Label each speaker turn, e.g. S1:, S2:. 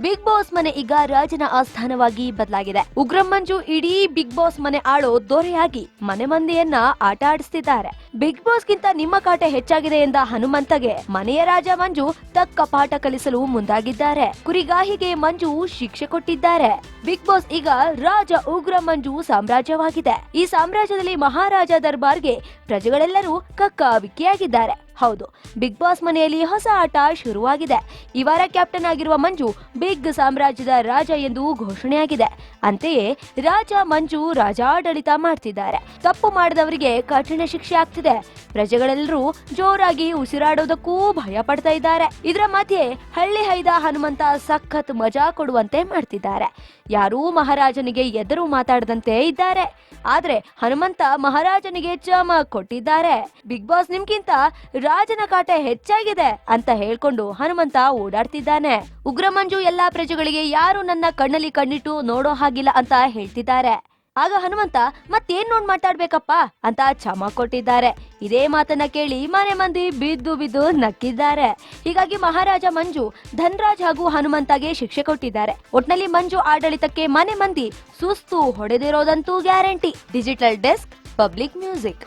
S1: Big boss ಮನೆ ಈಗ ರಾಜನ ಆಸ್ಥಾನವಾಗಿ ಬದಲಾಗಿದೆ. ಉಗ್ರಂ ಮಂಜು ಇಡೀ ಬಿಗ್ ಬಾಸ್ ಮನೆ ಆಳೋ ದೊರೆಯಾಗಿ ಮನೆ ಮಂದಿಯನ್ನ ಆಟ ಆಡಿಸ್ತಿದ್ದಾರೆ. ಬಿಗ್ ಬಾಸ್ ಗಿಂತ ನಿಮ್ಮ ಕಾಟ ಹೆಚ್ಚಾಗಿದೆ ಎಂದ ಹನುಮಂತಗೆ ಮನೆಯ ರಾಜ ಮಂಜು ತಕ್ಕ ಪಾಠ ಕಲಿಸಲು ಮುಂದಾಗಿದ್ದಾರೆ. ಕುರಿಗಾಹಿಗೆ ಮಂಜು ಶಿಕ್ಷೆ ಕೊಟ್ಟಿದ್ದಾರೆ. ಬಿಗ್ ಬಾಸ್ ಈಗ ರಾಜ ಉಗ್ರಂ ಮಂಜು ಸಾಮ್ರಾಜ್ಯವಾಗಿದೆ. ಈ ಸಾಮ್ರಾಜ್ಯದಲ್ಲಿ ಮಹಾರಾಜ ದರ್ಬಾರ್ಗೆ ಪ್ರಜೆಗಳೆಲ್ಲರೂ ಕಕ್ಕಾಬಿಕ್ಕಿಯಾಗಿದ್ದಾರೆ. ಹೌದು, ಬಿಗ್ ಬಾಸ್ ಮನೆಯಲ್ಲಿ ಹೊಸ ಆಟ ಶುರುವಾಗಿದೆ. ಈ ವಾರ ಕ್ಯಾಪ್ಟನ್ ಆಗಿರುವ ಮಂಜು ಬಿಗ್ ಸಾಮ್ರಾಜ್ಯದ ರಾಜ ಎಂದು ಘೋಷಣೆಯಾಗಿದೆ. ಅಂತೆಯೇ ರಾಜ ಮಂಜು ರಾಜಾಡಳಿತ ಮಾಡ್ತಿದ್ದಾರೆ. ತಪ್ಪು ಮಾಡಿದವರಿಗೆ ಕಠಿಣ ಶಿಕ್ಷೆ ಆಗ್ತಿದೆ. ಪ್ರಜೆಗಳೆಲ್ಲರೂ ಜೋರಾಗಿ ಉಸಿರಾಡೋದಕ್ಕೂ ಭಯ ಪಡ್ತಾ ಇದ್ದಾರೆ. ಇದರ ಮಧ್ಯೆ ಹಳ್ಳಿ ಹೈದ ಹನುಮಂತ ಸಖತ್ ಮಜಾ ಕೊಡುವಂತೆ ಮಾಡ್ತಿದ್ದಾರೆ. ಯಾರೂ ಮಹಾರಾಜನಿಗೆ ಎದುರು ಮಾತಾಡದಂತೆ ಇದ್ದಾರೆ. ಆದ್ರೆ ಹನುಮಂತ ಮಹಾರಾಜನಿಗೆ ಚಮಕ್ ಕೊಟ್ಟಿದ್ದಾರೆ. ಬಿಗ್ ಬಾಸ್ ನಿಮ್ಗಿಂತ ರಾಜನ ಕಾಟ ಹೆಚ್ಚಾಗಿದೆ ಅಂತ ಹೇಳ್ಕೊಂಡು ಹನುಮಂತ ಓಡಾಡ್ತಿದ್ದಾನೆ. ಉಗ್ರ ಮಂಜು ಎಲ್ಲಾ ಪ್ರಜೆಗಳಿಗೆ ಯಾರು ನನ್ನ ಕಣ್ಣಲ್ಲಿ ಕಣ್ಣಿಟ್ಟು ನೋಡೋ ಹಾಗಿಲ್ಲ ಅಂತ ಹೇಳ್ತಿದ್ದಾರೆ. ಆಗ ಹನುಮಂತ ಮತ್ತೇನ್ ನೋಡ್ ಮಾತಾಡ್ಬೇಕಪ್ಪ ಅಂತ ಚಮಕ್ ಕೊಟ್ಟಿದ್ದಾರೆ. ಇದೇ ಮಾತನ್ನ ಕೇಳಿ ಮನೆ ಮಂದಿ ಬಿದ್ದು ಬಿದ್ದು ನಕ್ಕಿದ್ದಾರೆ. ಹೀಗಾಗಿ ಮಹಾರಾಜ ಮಂಜು ಧನ್ರಾಜ್ ಹಾಗೂ ಹನುಮಂತಗೆ ಶಿಕ್ಷೆ ಕೊಟ್ಟಿದ್ದಾರೆ. ಒಟ್ನಲ್ಲಿ ಮಂಜು ಆಡಳಿತಕ್ಕೆ ಮನೆ ಮಂದಿ ಸುಸ್ತು ಹೊಡೆದಿರೋದಂತೂ guarantee. Digital desk, public music.